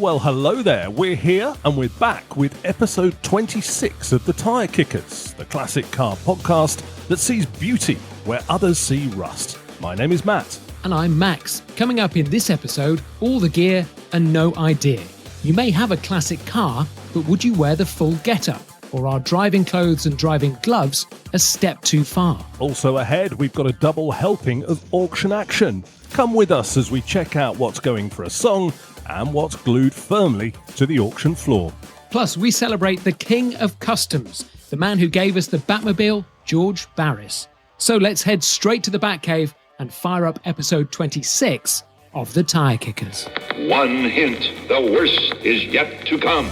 Well, hello there. We're here and we're back with episode 26 of The Tyre Kickers, the classic car podcast that sees beauty where others see rust. My name is Matt. And I'm Max. Coming up in this episode, all the gear and no idea. You may have a classic car, but would you wear the full get-up? Or are driving clothes and driving gloves a step too far? Also ahead, we've got a double helping of auction action. Come with us as we check out what's going for a song and what's glued firmly to the auction floor. Plus, we celebrate the King of Customs, the man who gave us the Batmobile, George Barris. So let's head straight to the Batcave and fire up episode 26 of The Tyre Kickers. One hint, the worst is yet to come.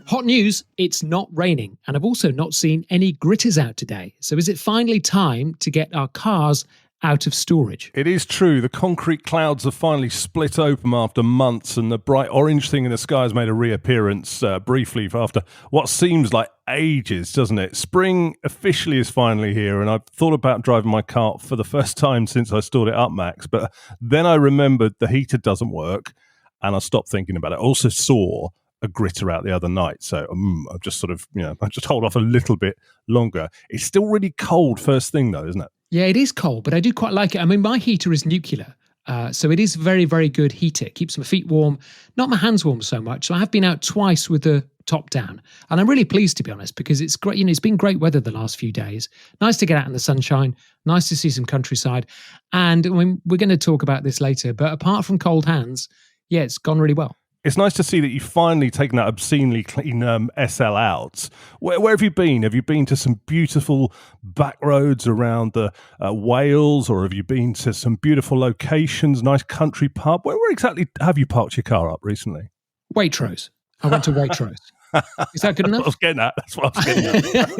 Hot news, it's not raining, and I've also not seen any gritters out today. So is it finally time to get our cars out of storage? It is true. The concrete clouds have finally split open after months, and the bright orange thing in the sky has made a reappearance briefly after what seems like ages, doesn't it? Spring officially is finally here, and I've thought about driving my car for the first time since I stored it up, Max, but then I remembered the heater doesn't work, and I stopped thinking about it. I also saw a gritter out the other night, so I've just sort of, I just hold off a little bit longer. It's still really cold first thing though, isn't it? Yeah, it is cold, but I do quite like it. I mean, my heater is nuclear, so it is very, very good heater. It keeps my feet warm, not my hands warm so much. So I have been out twice with the top down, and I'm really pleased, to be honest, because it's great. It's been great weather the last few days. Nice to get out in the sunshine, nice to see some countryside, and we're going to talk about this later, but apart from cold hands, yeah, it's gone really well. It's nice to see that you've finally taken that obscenely clean SL out. Where have you been? Have you been to some beautiful back roads around the Wales, or have you been to some beautiful locations, nice country pub? Where exactly have you parked your car up recently? Waitrose. I went to Waitrose. Is that good enough? That's what I was getting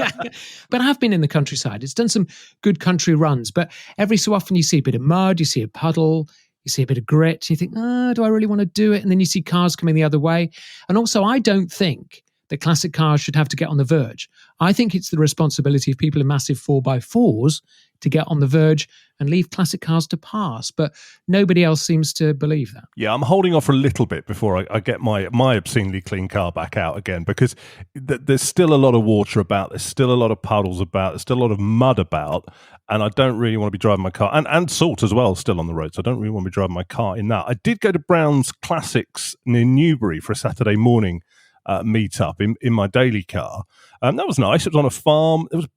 at. But I have been in the countryside. It's done some good country runs, but every so often you see a bit of mud, you see a puddle, you see a bit of grit, you think, do I really want to do it? And then you see cars coming the other way. And also, I don't think that classic cars should have to get on the verge. I think it's the responsibility of people in massive 4x4s to get on the verge and leave classic cars to pass. But nobody else seems to believe that. Yeah, I'm holding off a little bit before I get my obscenely clean car back out again, because there's still a lot of water about, there's still a lot of puddles about, there's still a lot of mud about, and I don't really want to be driving my car, and salt as well still on the road, so I don't really want to be driving my car in that. I did go to Brown's Classics near Newbury for a Saturday morning meet-up in my daily car. That was nice. It was on a farm. It was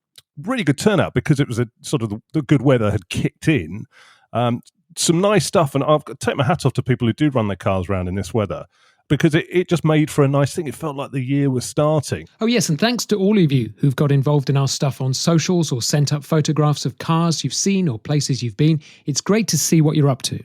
really good turnout because it was a sort of the good weather had kicked in. Some nice stuff, and I've got to take my hat off to people who do run their cars around in this weather, because it just made for a nice thing. It felt like the year was starting. Oh yes, and thanks to all of you who've got involved in our stuff on socials or sent up photographs of cars you've seen or places you've been. It's great to see what you're up to.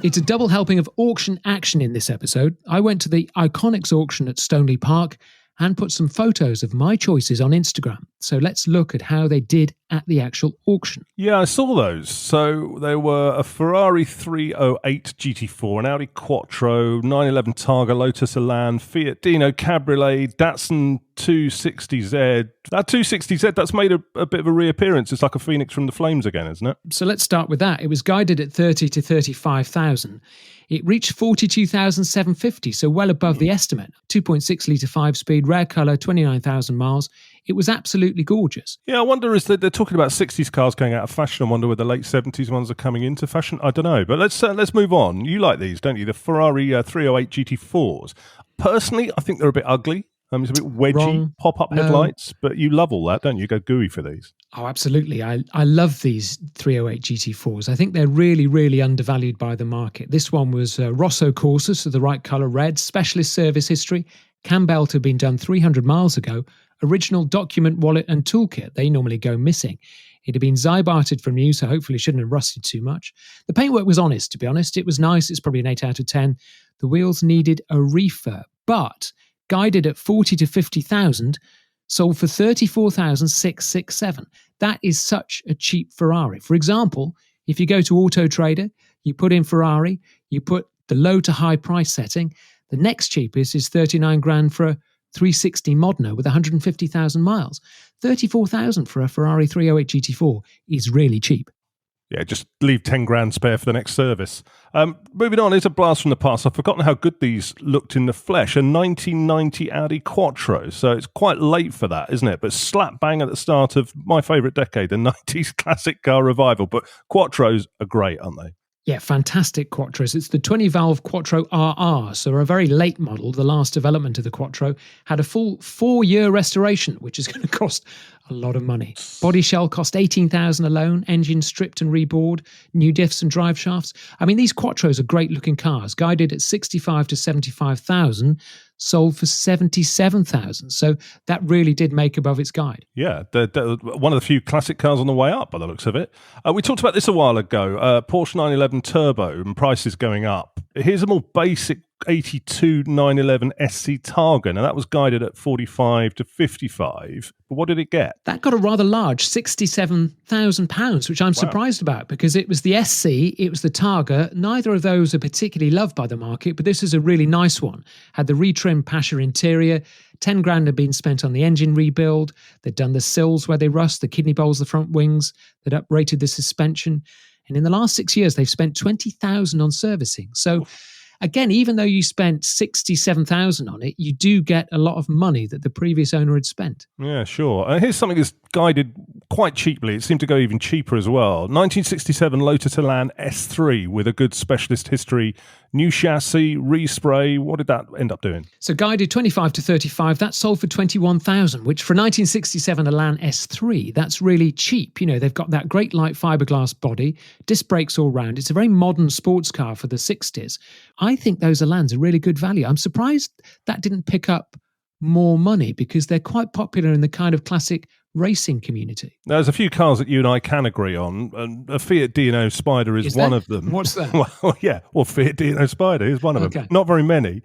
It's a double helping of auction action in this episode. I went to the Iconics auction at Stoneleigh Park and put some photos of my choices on Instagram. So let's look at how they did at the actual auction. Yeah, I saw those. So they were a Ferrari 308 GT4, an Audi Quattro, 911 Targa, Lotus Elan, Fiat Dino Cabriolet, Datsun 260Z. That 260Z, that's made a bit of a reappearance. It's like a phoenix from the flames again, isn't it? So let's start with that. It was guided at 30 to 35,000. It reached 42,750, so well above the estimate. 2.6 litre 5-speed, rare colour, 29,000 miles. It was absolutely gorgeous. Yeah, I wonder, is that they're talking about 60s cars going out of fashion. I wonder whether the late 70s ones are coming into fashion. I don't know, but let's move on. You like these, don't you? The Ferrari 308 GT4s. Personally, I think they're a bit ugly. It's a bit wedgy, Wrong. pop-up headlights, but you love all that, don't you? Go gooey for these. Oh, absolutely. I love these 308 GT4s. I think they're really, really undervalued by the market. This one was Rosso Corsa, so the right colour red, specialist service history. Cam belt had been done 300 miles ago. Original document, wallet and toolkit. They normally go missing. It had been Zybarted from new, so hopefully shouldn't have rusted too much. The paintwork was honest, to be honest. It was nice. It's probably an 8 out of 10. The wheels needed a refurb, but guided at 40 to 50,000, sold for 34,667. That is such a cheap Ferrari. For example, if you go to Auto Trader, you put in Ferrari, you put the low to high price setting, The next cheapest is 39 grand for a 360 Modena with 150,000 miles. 34,000 for a Ferrari 308 GT4 is really cheap. Yeah, just leave 10 grand spare for the next service. Moving on, here's a blast from the past. I've forgotten how good these looked in the flesh. A 1990 Audi Quattro. So it's quite late for that, isn't it? But slap bang at the start of my favourite decade, the 90s classic car revival. But Quattros are great, aren't they? Yeah, fantastic Quattros. It's the 20-valve Quattro RR, so a very late model. The last development of the Quattro had a full 4-year restoration, which is going to cost a lot of money. Body shell cost $18,000 alone, engine stripped and rebored, new diffs and drive shafts. I mean, these Quattros are great-looking cars, guided at 65 to 75,000, sold for 77,000. So that really did make above its guide. Yeah, they're one of the few classic cars on the way up by the looks of it. We talked about this a while ago, Porsche 911 Turbo and prices going up. Here's a more basic 82 911 SC Targa. Now that was guided at 45 to 55, but what did it get? That got a rather large £67,000, which I'm surprised about because it was the SC, it was the Targa. Neither of those are particularly loved by the market, but this is a really nice one. Had the retrimmed Pasha interior, 10 grand had been spent on the engine rebuild. They'd done the sills where they rust, the kidney bowls, the front wings. They'd uprated the suspension. And in the last 6 years, they've spent 20,000 on servicing. So again, even though you spent 67,000 on it, you do get a lot of money that the previous owner had spent. Yeah, sure. Here's something that's guided quite cheaply. It seemed to go even cheaper as well. 1967 Lotus Elan S3 with a good specialist history, new chassis, respray. What did that end up doing? So guided 25 to 35, that sold for 21,000, which for 1967 Elan S3, that's really cheap. You know, they've got that great light fiberglass body, disc brakes all round. It's a very modern sports car for the 60s. I think those Elans are really good value. I'm surprised that didn't pick up more money because they're quite popular in the kind of classic racing community. There's a few cars that you and I can agree on, and a Fiat Dino Spider is one of them. What's that? Well, yeah, well, Fiat Dino Spider is one of them. Not very many.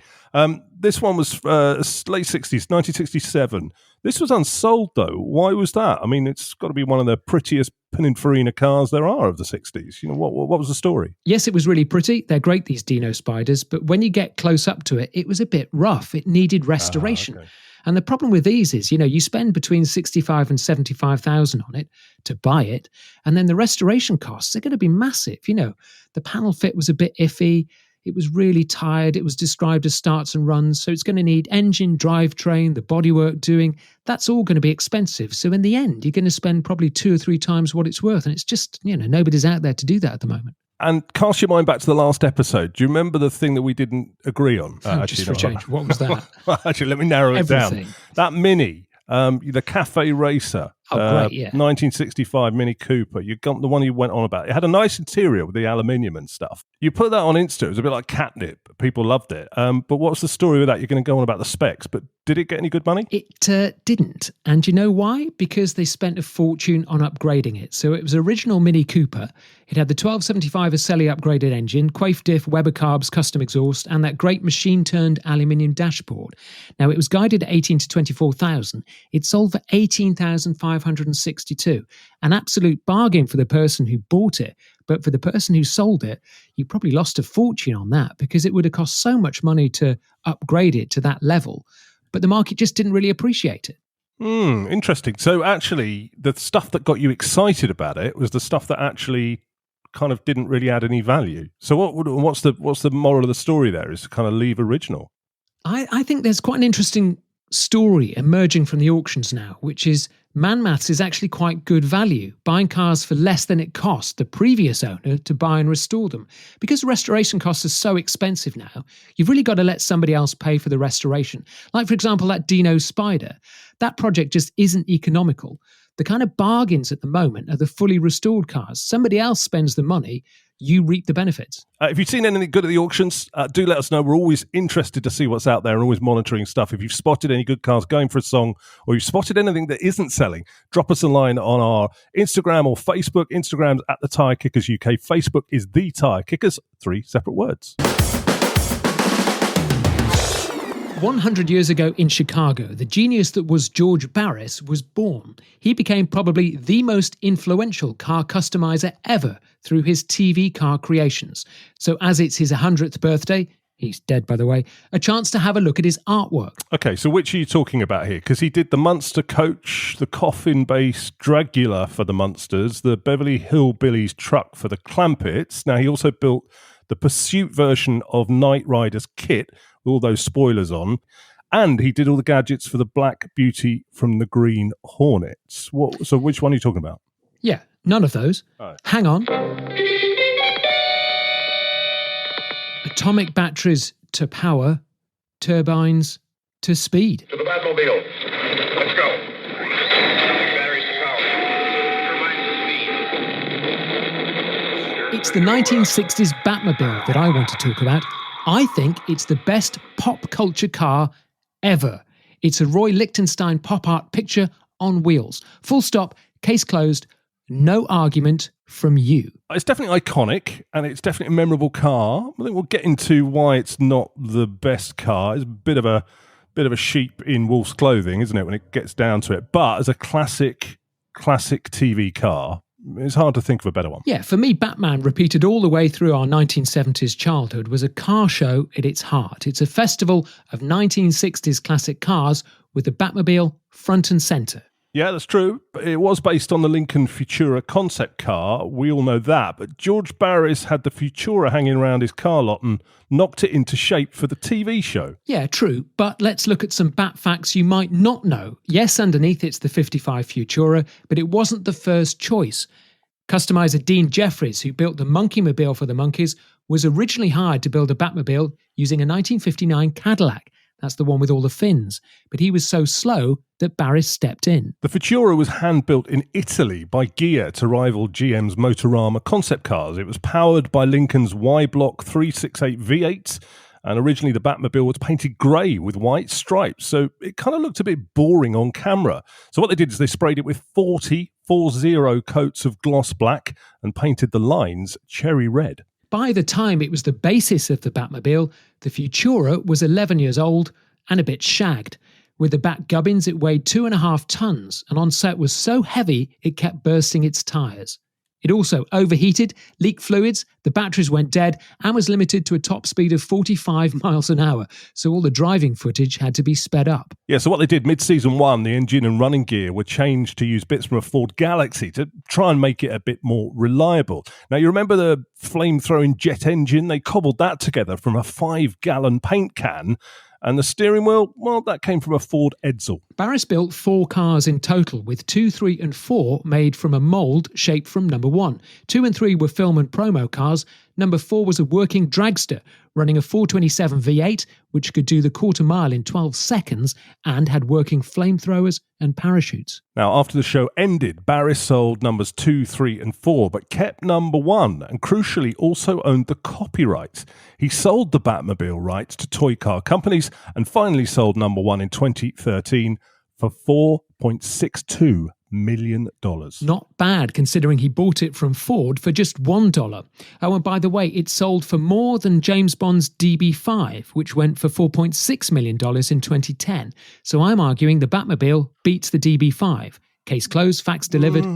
This one was late 60s, 1967. This was unsold, though. Why was that? I mean, it's got to be one of the prettiest Pininfarina cars there are of the 60s. You know, what was the story? Yes, it was really pretty. They're great, these Dino Spiders, but when you get close up to it, it was a bit rough. It needed restoration. Okay. And the problem with these is, you know, you spend between 65 and 75,000 on it to buy it, and then the restoration costs are going to be massive. You know, the panel fit was a bit iffy. It was really tired. It was described as starts and runs. So it's going to need engine, drivetrain, the bodywork doing. That's all going to be expensive. So in the end, you're going to spend probably 2 or 3 times what it's worth. And it's just, you know, nobody's out there to do that at the moment. And cast your mind back to the last episode. Do you remember the thing that we didn't agree on? Just for a change. What was that? Actually, let me narrow it down. That Mini, the Cafe Racer. Great, yeah. 1965 Mini Cooper. You got the one you went on about. It had a nice interior with the aluminium and stuff. You put that on Insta. It was a bit like catnip. People loved it. But what's the story with that? You're going to go on about the specs, but did it get any good money? It didn't. And you know why? Because they spent a fortune on upgrading it. So it was original Mini Cooper. It had the 1275 Aselli upgraded engine, Quaife diff, Weber carbs, custom exhaust, and that great machine-turned aluminium dashboard. Now, it was guided at 18 to 24,000. It sold for 18,562. An absolute bargain for the person who bought it. But for the person who sold it, you probably lost a fortune on that because it would have cost so much money to upgrade it to that level. But the market just didn't really appreciate it. Interesting. So actually, the stuff that got you excited about it was the stuff that actually kind of didn't really add any value. So what's the moral of the story there? Is to kind of leave original. I think there's quite an interesting story emerging from the auctions now, which is Manmaths is actually quite good value, buying cars for less than it cost the previous owner to buy and restore them. Because restoration costs are so expensive now, you've really got to let somebody else pay for the restoration. Like, for example, that Dino Spider. That project just isn't economical. The kind of bargains at the moment are the fully restored cars. Somebody else spends the money, you reap the benefits. If you've seen anything good at the auctions, do let us know. We're always interested to see what's out there and always monitoring stuff. If you've spotted any good cars going for a song or you've spotted anything that isn't selling, drop us a line on our Instagram or Facebook. Instagram's at the Tyre Kickers UK. Facebook is the Tyre Kickers, 3 separate words. 100 years ago in Chicago, the genius that was George Barris was born. He became probably the most influential car customizer ever through his TV car creations. So as it's his 100th birthday, he's dead by the way, a chance to have a look at his artwork. Okay, so which are you talking about here? Because he did the Munster coach, the coffin-based Dragula for the Munsters, the Beverly Hillbillies truck for the Clampets. Now, he also built the Pursuit version of Knight Rider's kit with all those spoilers on. And he did all the gadgets for the Black Beauty from the Green Hornets. So which one are you talking about? Yeah, none of those. Oh. Hang on. Atomic batteries to power, turbines to speed. To the Batmobile. Let's go. Atomic batteries to power. Turbines to speed. It's the 1960s Batmobile that I want to talk about. I think it's the best pop culture car ever. It's a Roy Lichtenstein pop art picture on wheels. Full stop, case closed, no argument from you. It's definitely iconic, and it's definitely a memorable car. I think we'll get into why it's not the best car. It's a bit of a sheep in wolf's clothing, isn't it, when it gets down to it? But as a classic TV car, it's hard to think of a better one. Yeah, for me, Batman, repeated all the way through our 1970s childhood, was a car show at its heart. It's a festival of 1960s classic cars with the Batmobile front and centre. Yeah, that's true. It was based on the Lincoln Futura concept car. We all know that. But George Barris had the Futura hanging around his car lot and knocked it into shape for the TV show. Yeah, true. But let's look at some Bat facts you might not know. Yes, underneath it's the 55 Futura, but it wasn't the first choice. Customizer Dean Jeffries, who built the Monkeymobile for the Monkeys, was originally hired to build a Batmobile using a 1959 Cadillac. That's the one with all the fins. But he was so slow that Barris stepped in. The Futura was hand-built in Italy by Ghia to rival GM's Motorama concept cars. It was powered by Lincoln's Y-Block 368 V8s, and originally the Batmobile was painted grey with white stripes, so it kind of looked a bit boring on camera. So what they did is they sprayed it with 40 coats of gloss black and painted the lines cherry red. By the time it was the basis of the Batmobile, the Futura was 11 years old and a bit shagged. With the Bat gubbins, it weighed 2.5 tons, and on set was so heavy it kept bursting its tyres. It also overheated, leaked fluids, the batteries went dead, and was limited to a top speed of 45 miles an hour, so all the driving footage had to be sped up. Yeah, so what they did mid-season 1, the engine and running gear were changed to use bits from a Ford Galaxy to try and make it a bit more reliable. Now, you remember the flame-throwing jet engine? They cobbled that together from a 5-gallon paint can. And the steering wheel, well, that came from a Ford Edsel. Barris built 4 cars in total, with 2, 3 and 4 made from a mould shaped from number 1. 2 and 3 were film and promo cars. Number 4 was a working dragster, running a 427 V8, which could do the quarter mile in 12 seconds and had working flamethrowers and parachutes. Now, after the show ended, Barris sold numbers 2, 3 and 4, but kept number 1 and crucially also owned the copyright. He sold the Batmobile rights to toy car companies and finally sold number 1 in 2013 for $4.62 million. Not bad, considering he bought it from Ford for just $1. Oh, and by the way, it sold for more than James Bond's DB5, which went for $4.6 million in 2010. So I'm arguing the Batmobile beats the DB5. Case closed, facts delivered.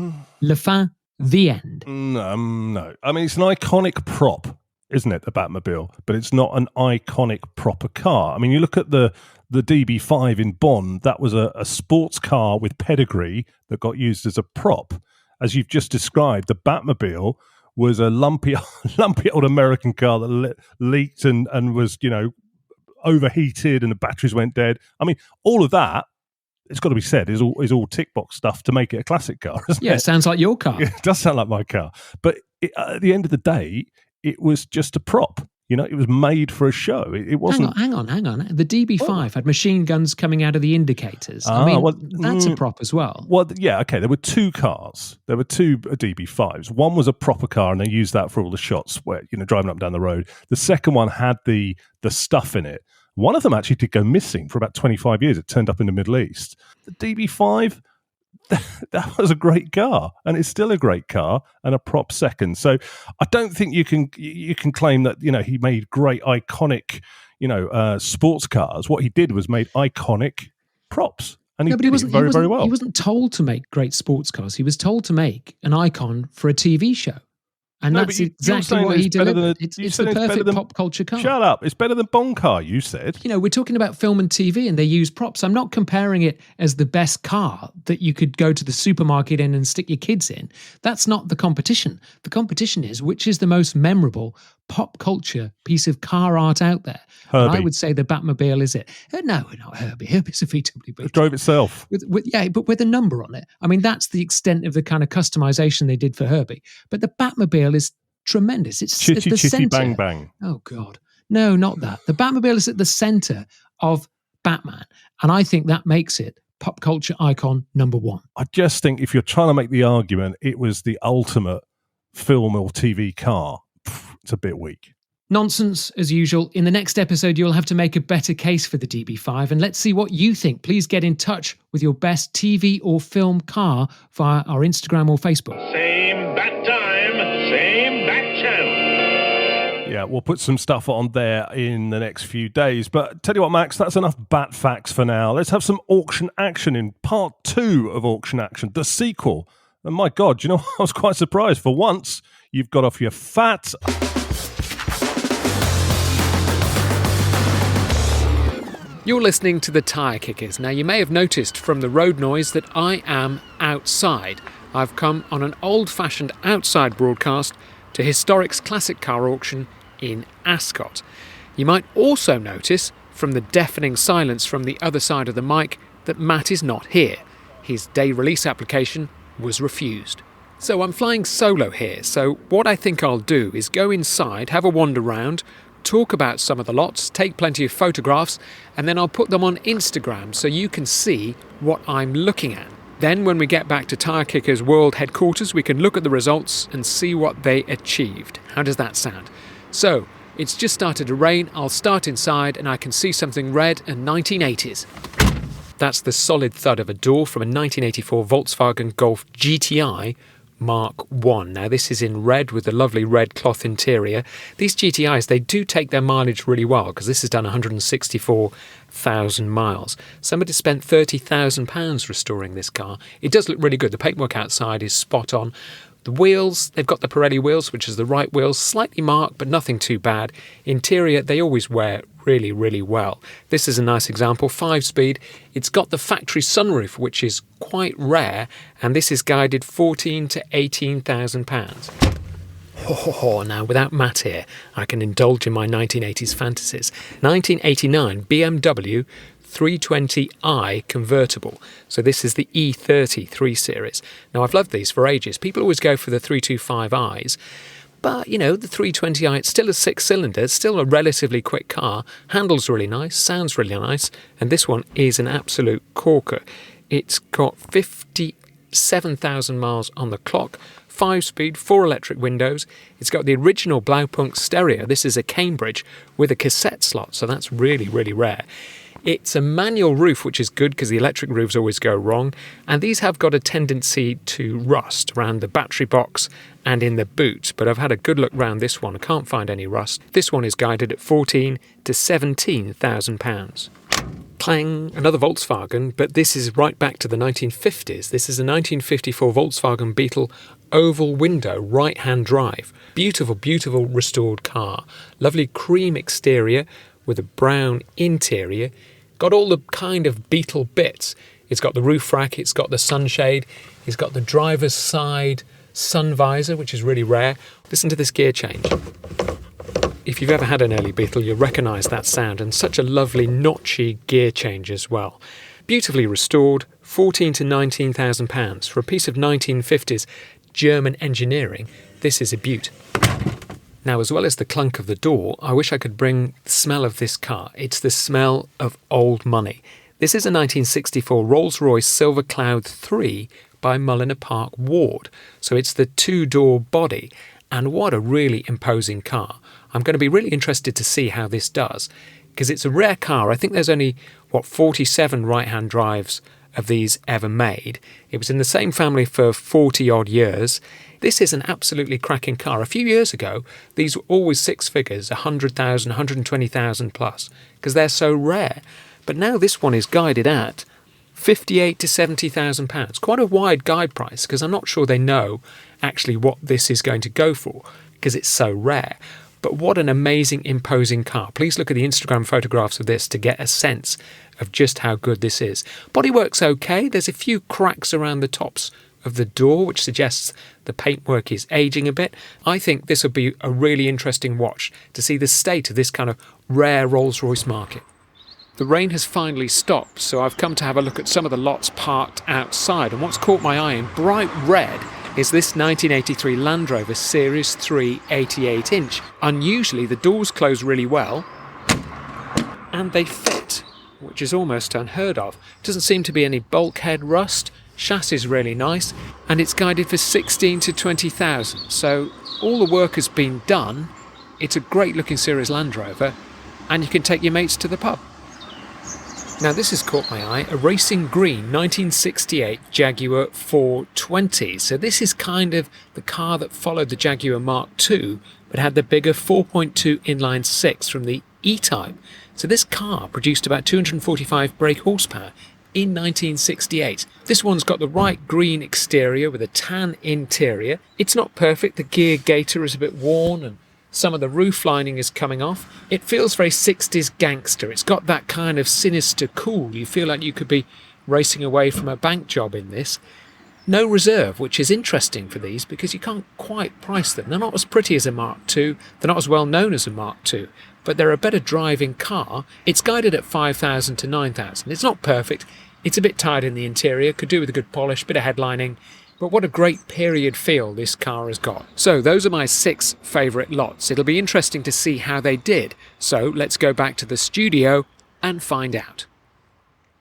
Le fin, the end. No. I mean, it's an iconic prop, isn't it, the Batmobile? But it's not an iconic proper car. I mean, you look at the DB5 in Bond, that was a sports car with pedigree that got used as a prop. As you've just described, the Batmobile was a lumpy old American car that leaked and was, overheated and the batteries went dead. I mean, all of that, it's got to be said, is all tick box stuff to make it a classic car, isn't it? Yeah, sounds like your car. It does sound like my car. But at the end of the day, it was just a prop. It was made for a show. It wasn't. Hang on. The DB5 had machine guns coming out of the indicators. That's a prop as well. Well, yeah, okay. There were 2 cars. There were 2 DB5s. One was a proper car, and they used that for all the shots where driving up and down the road. The second one had the stuff in it. One of them actually did go missing for about 25 years. It turned up in the Middle East. The DB5. That was a great car, and it's still a great car and a prop second. So I don't think you can claim that he made great iconic sports cars. What he did was made iconic props, and he did it very well. He wasn't told to make great sports cars. He was told to make an icon for a TV show. And No, that's but you were exactly saying what that he it's better than delivered. you It's said the it's better perfect than pop culture car. Shut up! It's better than Bond car. You said. You know, we're talking about film and TV and they use props. I'm not comparing it as the best car that you could go to the supermarket in and stick your kids in. That's not the competition. The competition is which is the most memorable pop culture piece of car art out there. And I Herbie. would say the Batmobile is it. No, not Herbie. Herbie's a VW It drove itself. yeah, but with a number on it. I mean, that's the extent of the kind of customization they did for Herbie. But the Batmobile is tremendous. It's at Chitty the chitty center. bang bang. Oh God, no, not that. The Batmobile is at the center of Batman, and I think that makes it pop culture icon number one. I just think if you're trying to make the argument, it was the ultimate film or TV car. It's a bit weak. Nonsense, as usual. In the next episode, you'll have to make a better case for the DB5, and let's see what you think. Please get in touch with your best TV or film car via our Instagram or Facebook. Same bat time, same bat channel. Yeah, we'll put some stuff on there in the next few days. But tell you what, Max, that's enough bat facts for now. Let's have some auction action in part 2 of Auction Action, the sequel. And my God, you know, I was quite surprised. For once, you've got off your fat... You're listening to the Tyre Kickers. Now, you may have noticed from the road noise that I am outside. I've come on an old-fashioned outside broadcast to Historic's classic car auction in Ascot. You might also notice from the deafening silence from the other side of the mic that Matt is not here. His day release application was refused. So I'm flying solo here, so what I think I'll do is go inside, have a wander round, talk about some of the lots, take plenty of photographs, and then I'll put them on Instagram so you can see what I'm looking at. Then when we get back to Tyre Kickers World Headquarters, we can look at the results and see what they achieved. How does that sound? So, it's just started to rain, I'll start inside and I can see something red and 1980s. That's the solid thud of a door from a 1984 Volkswagen Golf GTI Mark 1. Now this is in red with the lovely red cloth interior. These GTIs, they do take their mileage really well because this has done 164,000 miles. Somebody spent £30,000 restoring this car. It does look really good. The paintwork outside is spot on. The wheels, they've got the Pirelli wheels, which is the right wheels, slightly marked but nothing too bad. Interior, they always wear really, really well. This is a nice example, 5-speed. It's got the factory sunroof, which is quite rare, and this is guided £14,000 to £18,000. Now without Matt here, I can indulge in my 1980s fantasies. 1989 BMW 320i convertible. So this is the E30 3 Series. Now I've loved these for ages. People always go for the 325i's. But, you know, the 320i, it's still a 6-cylinder, it's still a relatively quick car, handles really nice, sounds really nice, and this one is an absolute corker. It's got 57,000 miles on the clock, 5-speed, 4 electric windows. It's got the original Blaupunkt stereo. This is a Cambridge with a cassette slot, so that's really, really rare. It's a manual roof, which is good because the electric roofs always go wrong, and these have got a tendency to rust around the battery box and in the boot, but I've had a good look round this one. I can't find any rust. This one is guided at £14,000 to £17,000. Clang, another Volkswagen, but this is right back to the 1950s. This is a 1954 Volkswagen Beetle oval window, right-hand drive. Beautiful, beautiful restored car. Lovely cream exterior with a brown interior. Got all the kind of Beetle bits. It's got the roof rack, it's got the sunshade, it's got the driver's side sun visor, which is really rare. Listen to this gear change. If you've ever had an early Beetle, you'll recognise that sound, and such a lovely notchy gear change as well. Beautifully restored, £14,000 to £19,000. For a piece of 1950s German engineering, this is a beaut. Now, as well as the clunk of the door, I wish I could bring the smell of this car. It's the smell of old money. This is a 1964 Rolls-Royce Silver Cloud 3 by Mulliner Park Ward. So it's the 2-door body, and what a really imposing car. I'm going to be really interested to see how this does, because it's a rare car. I think there's only, 47 right-hand drives of these ever made. It was in the same family for 40-odd years. This is an absolutely cracking car. A few years ago, these were always 6 figures, 100,000, 120,000 plus, because they're so rare. But now this one is guided at 58 to £70,000. Quite a wide guide price, because I'm not sure they know actually what this is going to go for, because it's so rare. But what an amazing, imposing car. Please look at the Instagram photographs of this to get a sense of just how good this is. Bodywork's okay. There's a few cracks around the tops of the door, which suggests the paintwork is aging a bit. I think this will be a really interesting watch to see the state of this kind of rare Rolls-Royce market. The rain has finally stopped, so I've come to have a look at some of the lots parked outside, and what's caught my eye in bright red is this 1983 Land Rover Series 3 88-inch. Unusually, the doors close really well, and they fit, which is almost unheard of. Doesn't seem to be any bulkhead rust, chassis is really nice, and it's guided for 16 to 20,000, so all the work has been done. It's a great looking Series Land Rover, and you can take your mates to the pub. Now this has caught my eye, a racing green 1968 Jaguar 420. So this is kind of the car that followed the Jaguar Mark II, but had the bigger 4.2 inline six from the E-Type. So this car produced about 245 brake horsepower in 1968. This one's got the right green exterior with a tan interior. It's not perfect, the gear gaiter is a bit worn and some of the roof lining is coming off. It feels very 60s gangster. It's got that kind of sinister cool. You feel like you could be racing away from a bank job in this. No reserve, which is interesting for these because you can't quite price them. They're not as pretty as a Mark II. They're not as well known as a Mark II, but they're a better driving car. It's guided at 5,000 to 9,000. It's not perfect. It's a bit tired in the interior. Could do with a good polish, bit of headlining. But what a great period feel this car has got. So those are my 6 favourite lots. It'll be interesting to see how they did. So let's go back to the studio and find out.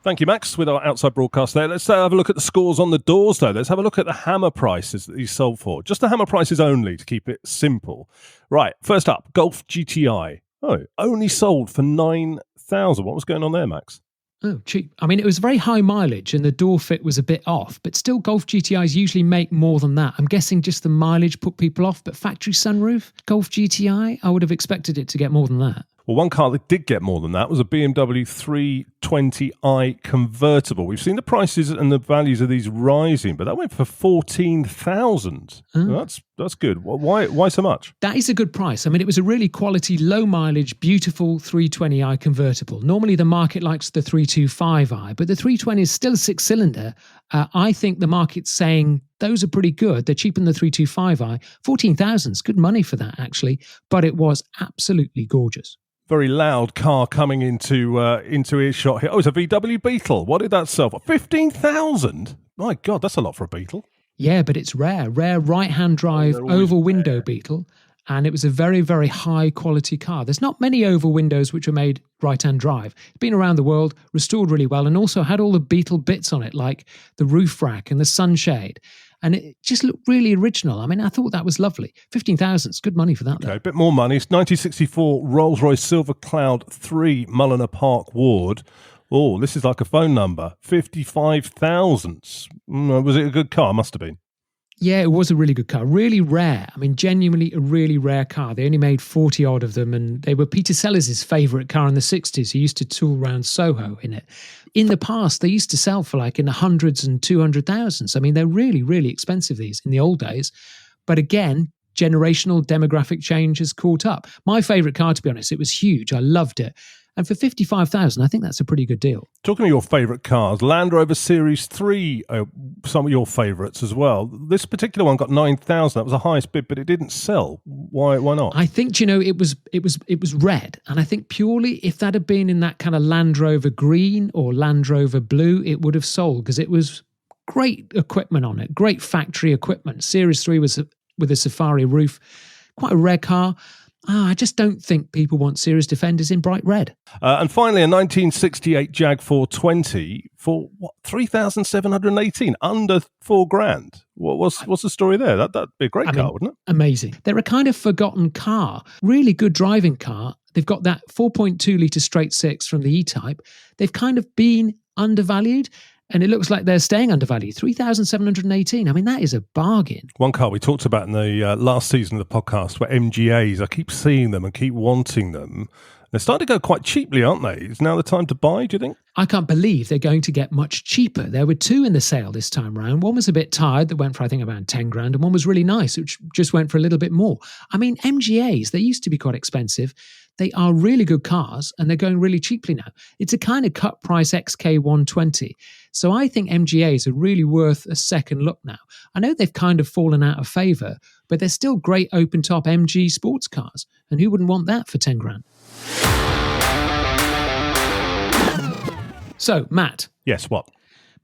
Thank you, Max, with our outside broadcast there. Let's have a look at the scores on the doors, though. Let's have a look at the hammer prices that these sold for. Just the hammer prices only, to keep it simple. Right, first up, Golf GTI. Oh, only sold for 9,000. What was going on there, Max? Oh, cheap. I mean, it was very high mileage and the door fit was a bit off, but still Golf GTIs usually make more than that. I'm guessing just the mileage put people off, but factory sunroof, Golf GTI, I would have expected it to get more than that. Well, one car that did get more than that was a BMW 320i convertible. We've seen the prices and the values of these rising, but that went for 14,000. Oh. That's good. Why so much? That is a good price. I mean, it was a really quality, low mileage, beautiful 320i convertible. Normally the market likes the 325i, but the 320 is still a 6-cylinder. I think the market's saying those are pretty good. They're cheaper than the 325i. 14,000 is good money for that, actually, but it was absolutely gorgeous. Very loud car coming into earshot here. Oh, it's a VW Beetle. What did that sell for? 15,000? My God, that's a lot for a Beetle. Yeah, but it's rare right-hand drive oval window Beetle, and it was a very, very high quality car. There's not many oval windows which are made right-hand drive. It's been around the world, restored really well, and also had all the Beetle bits on it, like the roof rack and the sunshade. And it just looked really original. I mean, I thought that was lovely. 15,000 is good money for that. Okay, a bit more money. It's 1964 Rolls-Royce Silver Cloud 3 Mulliner Park Ward. Oh, this is like a phone number. 55,000. Was it a good car? Must have been. Yeah, it was a really good car. Really rare. I mean, genuinely a really rare car. They only made 40 odd of them, and they were Peter Sellers' favourite car in the 60s. He used to tool around Soho in it. In the past, they used to sell for like in the hundreds and 200,000s. I mean, they're really, really expensive, these, in the old days. But again, generational demographic change has caught up. My favourite car, to be honest, it was huge. I loved it. And for 55,000, I think that's a pretty good deal. Talking of your favourite cars, Land Rover Series 3, some of your favourites as well. This particular one got 9,000. That was the highest bid, but it didn't sell. Why not? I think, it was red. And I think purely if that had been in that kind of Land Rover green or Land Rover blue, it would have sold because it was great equipment on it, great factory equipment. Series 3 was with a safari roof, quite a rare car. I just don't think people want Series Defenders in bright red. And finally, a 1968 Jag 420 for what, 3,718, under $4,000. What's the story there? That'd be a great car, wouldn't it? Amazing. They're a kind of forgotten car, really good driving car. They've got that 4.2 litre straight six from the E-Type. They've kind of been undervalued. And it looks like they're staying undervalued. 3,718. I mean, that is a bargain. One car we talked about in the last season of the podcast were MGAs. I keep seeing them and keep wanting them. They're starting to go quite cheaply, aren't they? Is now the time to buy, do you think? I can't believe they're going to get much cheaper. There were two in the sale this time round. One was a bit tired that went for, I think, about 10 grand, and one was really nice, which just went for a little bit more. I mean, MGAs, they used to be quite expensive. They are really good cars, and they're going really cheaply now. It's a kind of cut price XK120. So I think MGAs are really worth a second look now. I know they've kind of fallen out of favour, but they're still great open-top MG sports cars. And who wouldn't want that for 10 grand? So, Matt. Yes, what?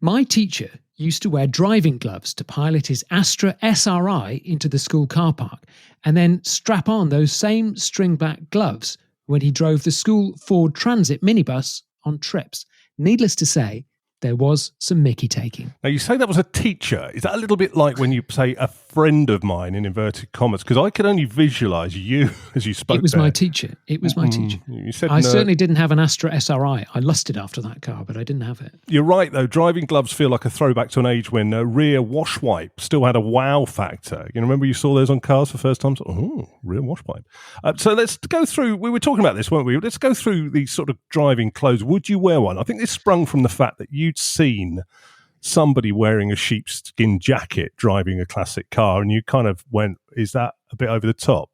My teacher used to wear driving gloves to pilot his Astra SRI into the school car park and then strap on those same string-back gloves when he drove the school Ford Transit minibus on trips. Needless to say, there was some mickey taking. Now, you say that was a teacher. Is that a little bit like when you say a friend of mine in inverted commas? Because I could only visualise you as you spoke. It was there. my teacher. It was my teacher. You said I certainly didn't have an Astra SRI. I lusted after that car, but I didn't have it. You're right, though. Driving gloves feel like a throwback to an age when a rear wash wipe still had a wow factor. You remember you saw those on cars for the first time? Oh, rear wash wipe. So let's go through. We were talking about this, weren't we? Let's go through these sort of driving clothes. Would you wear one? I think this sprung from the fact that you'd seen somebody wearing a sheepskin jacket driving a classic car, and you kind of went, "Is that a bit over the top?"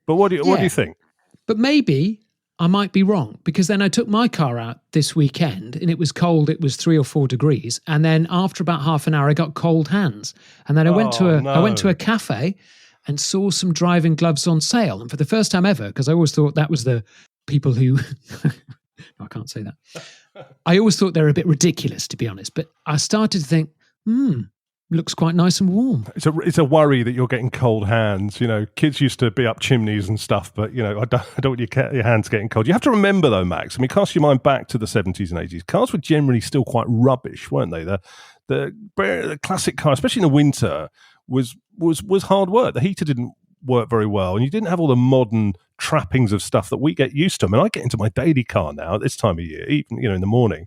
But what do you think? But maybe I might be wrong, because then I took my car out this weekend and it was cold. It was 3 or 4 degrees, and then after about half an hour, I got cold hands. And then I went to a cafe and saw some driving gloves on sale. And for the first time ever, because I always thought that was the people who I can't say that. I always thought they were a bit ridiculous, to be honest. But I started to think, looks quite nice and warm. It's a worry that you're getting cold hands. You know, kids used to be up chimneys and stuff, but, you know, I don't want your hands getting cold. You have to remember, though, Max, I mean, cast your mind back to the 70s and 80s. Cars were generally still quite rubbish, weren't they? The classic car, especially in the winter, was hard work. The heater didn't work very well, and you didn't have all the modern trappings of stuff that we get used to. I mean, I get into my daily car now at this time of year, even, you know, in the morning,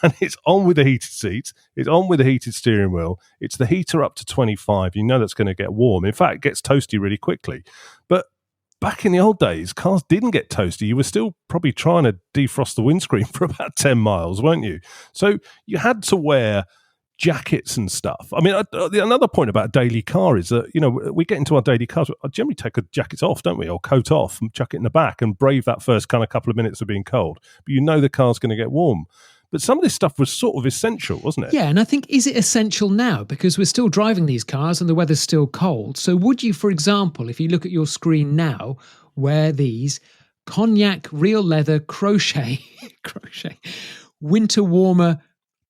and it's on with the heated seats, it's on with the heated steering wheel, it's the heater up to 25. You know that's going to get warm. In fact, it gets toasty really quickly. But back in the old days, cars didn't get toasty. You were still probably trying to defrost the windscreen for about 10 miles, weren't you? So you had to wear jackets and stuff. I mean, another point about a daily car is that, you know, we get into our daily cars, I generally take a jacket off, don't we, or coat off and chuck it in the back and brave that first kind of couple of minutes of being cold. But you know the car's going to get warm. But some of this stuff was sort of essential, wasn't it? Yeah, and I think, is it essential now? Because we're still driving these cars and the weather's still cold. So would you, for example, if you look at your screen now, wear these cognac real leather crochet winter warmer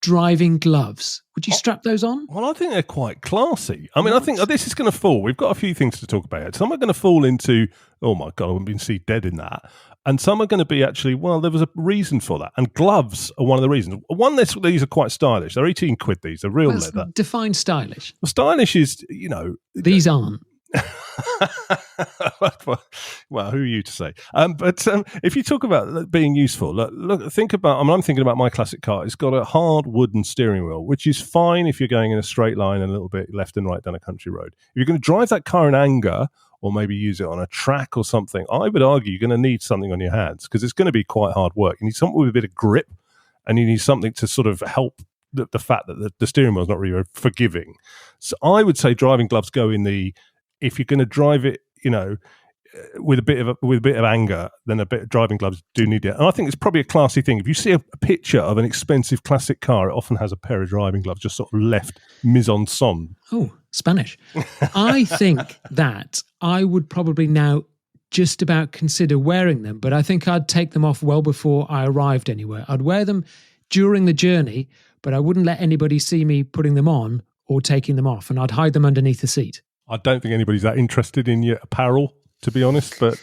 driving gloves? Would you strap those on? Well, I think they're quite classy. I mean, I think this is going to fall. We've got a few things to talk about. Some are going to fall into, oh my God, I wouldn't be seen dead in that. And some are going to be actually, well, there was a reason for that. And gloves are one of the reasons. One, these are quite stylish. They're 18 quid, these. They're real leather. Define stylish. Well, stylish is, you know. These aren't. Well, who are you to say? But if you talk about being useful, look, think about. I mean, I'm thinking about my classic car. It's got a hard wooden steering wheel, which is fine if you're going in a straight line and a little bit left and right down a country road. If you're going to drive that car in anger, or maybe use it on a track or something, I would argue you're going to need something on your hands, because it's going to be quite hard work. You need something with a bit of grip, and you need something to sort of help the fact that the steering wheel is not really forgiving. So I would say driving gloves go in the, if you're going to drive it, you know, with a bit of anger, then a bit of driving gloves do need it. And I think it's probably a classy thing. If you see a picture of an expensive classic car, it often has a pair of driving gloves just sort of left mise en scène. Oh, Spanish. I think that I would probably now just about consider wearing them, but I think I'd take them off well before I arrived anywhere. I'd wear them during the journey, but I wouldn't let anybody see me putting them on or taking them off, and I'd hide them underneath the seat. I don't think anybody's that interested in your apparel, to be honest, but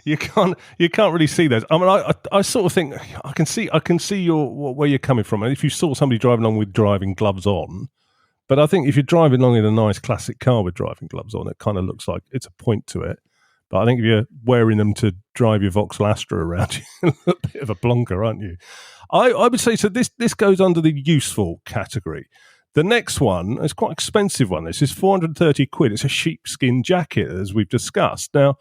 you can't really see those. I mean, I sort of think I can see where you're coming from. And if you saw somebody driving along with driving gloves on, but I think if you're driving along in a nice classic car with driving gloves on, it kind of looks like it's a point to it. But I think if you're wearing them to drive your Vauxhall Astra around, you're a bit of a blonker, aren't you? I would say so. This goes under the useful category. The next one is quite an expensive one. This is 430 quid. It's a sheepskin jacket, as we've discussed. Now,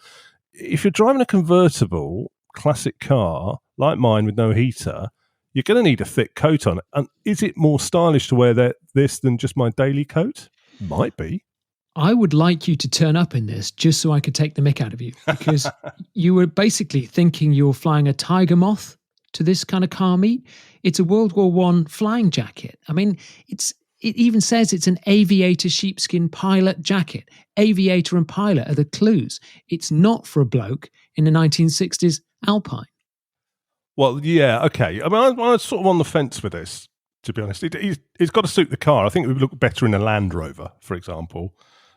if you're driving a convertible, classic car like mine with no heater, you're going to need a thick coat on it. And is it more stylish to wear this than just my daily coat? Might be. I would like you to turn up in this just so I could take the mick out of you, because you were basically thinking you were flying a tiger moth to this kind of car meet. It's a World War I flying jacket. I mean, it even says it's an aviator sheepskin pilot jacket. Aviator and pilot are the clues. It's not for a bloke in the 1960s Alpine. Well, yeah, okay. I mean, I'm sort of on the fence with this, to be honest. It's got to suit the car. I think it would look better in a Land Rover, for example,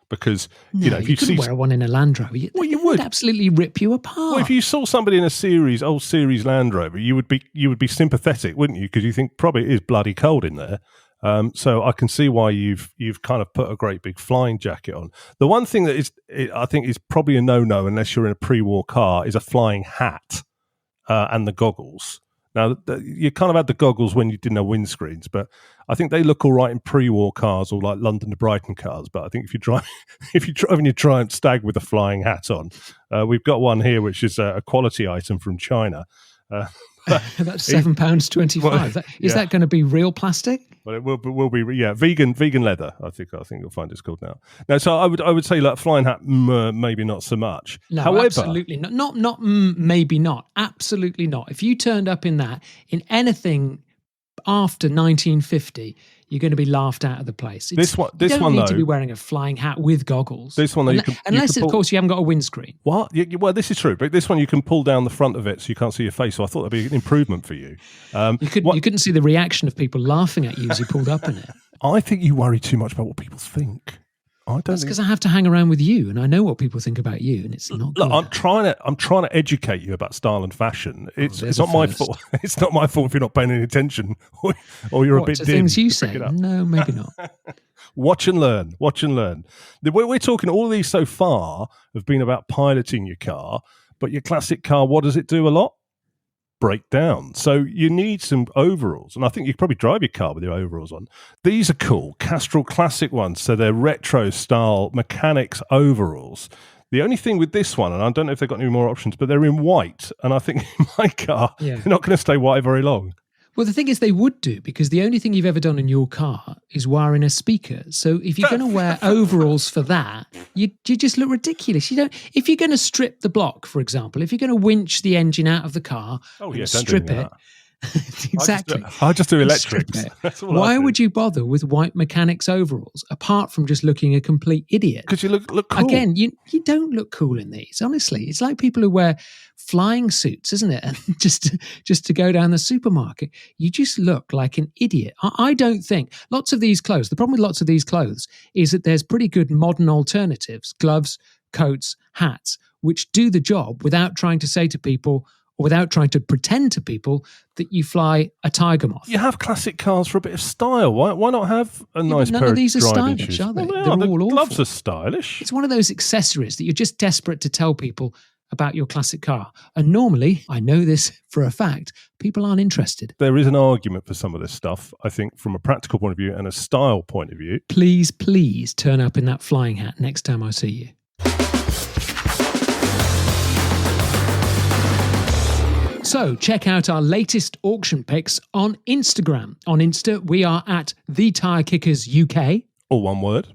because, if you couldn't wear one in a Land Rover. You would absolutely rip you apart. Well, if you saw somebody in a old series Land Rover, you would be sympathetic, wouldn't you? Because you think probably it is bloody cold in there. So I can see why you've kind of put a great big flying jacket on. The one thing that I think is probably a no-no unless you're in a pre-war car is a flying hat and the goggles. Now, you kind of had the goggles when you didn't have windscreens, but I think they look all right in pre-war cars or like London to Brighton cars. But I think if you're driving your Triumph Stag with a flying hat on, we've got one here which is a quality item from China. That's £7.25. Well, is that going to be real plastic? But it will be vegan leather. I think you'll find it's called now. No, so I would say like flying hat, maybe not so much. No, however, absolutely not. Not maybe not. Absolutely not. If you turned up in anything after 1950, you're going to be laughed out of the place. You don't need to be wearing a flying hat with goggles. This one, though, unless of course, you haven't got a windscreen. What? Well, this is true, but this one you can pull down the front of it so you can't see your face. So I thought that'd be an improvement for you. You couldn't see the reaction of people laughing at you as you pulled up in it. I think you worry too much about what people think. That's because I have to hang around with you, and I know what people think about you, and it's not good. Look, I'm trying to educate you about style and fashion. It's not my fault. It's not my fault if you're not paying any attention, or you're a bit dim. Things you say? No, maybe not. Watch and learn. We're talking all of these so far have been about piloting your car, but your classic car, what does it do a lot? Break down. So you need some overalls, and I think you could probably drive your car with your overalls on. These are cool Castrol Classic ones, so they're retro style mechanics overalls. The only thing with this one, and I don't know if they've got any more options, but they're in white, and I think in my car they're not going to stay white very long. Well, the thing is, they would do, because the only thing you've ever done in your car is wiring a speaker. So if you're going to wear overalls for that, you just look ridiculous. If you're going to strip the block, for example, if you're going to winch the engine out of the car, strip it. Exactly. I just do electrics. Why would you bother with white mechanics overalls, apart from just looking a complete idiot? Because you look cool. Again, you don't look cool in these. Honestly, it's like people who wear flying suits, isn't it? And just to go down the supermarket, you just look like an idiot. I don't think lots of these clothes. The problem with lots of these clothes is that there's pretty good modern alternatives: gloves, coats, hats, which do the job without trying to say to people, or without trying to pretend to people, that you fly a tiger moth. You have classic cars for a bit of style. Why not have a nice pair of driving shoes? None of these are stylish, are they? Well, They're all awful. Gloves are stylish. It's one of those accessories that you're just desperate to tell people about your classic car. And normally, I know this for a fact, people aren't interested. There is an argument for some of this stuff, I think, from a practical point of view and a style point of view. Please turn up in that flying hat next time I see you. So check out our latest auction picks on Instagram. On Insta, we are at The Tyre Kickers UK. All one word.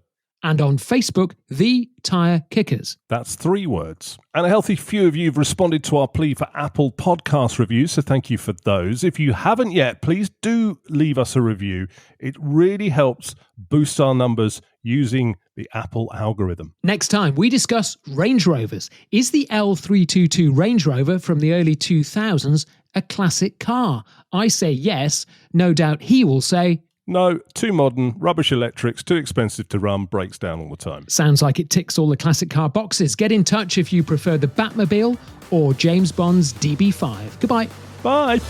And on Facebook, The Tyre Kickers. That's 3 words. And a healthy few of you have responded to our plea for Apple podcast reviews, so thank you for those. If you haven't yet, please do leave us a review. It really helps boost our numbers using the Apple algorithm. Next time, we discuss Range Rovers. Is the L322 Range Rover from the early 2000s a classic car? I say yes. No doubt he will say, no, too modern, rubbish electrics, too expensive to run, breaks down all the time. Sounds like it ticks all the classic car boxes. Get in touch if you prefer the Batmobile or James Bond's DB5. Goodbye. Bye.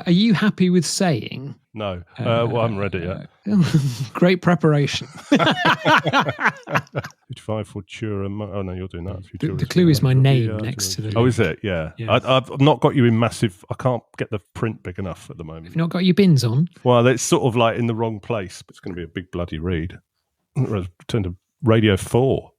Are you happy with saying? No. Well, I haven't read it yet. Great preparation. 55 Futura. Oh, no, you're doing that. The clue is my name next to the Oh, lid. is it? Yeah. Yeah. I've not got you in massive. I can't get the print big enough at the moment. You've not got your bins on? Well, it's sort of like in the wrong place, but it's going to be a big bloody read. Turn to Radio 4.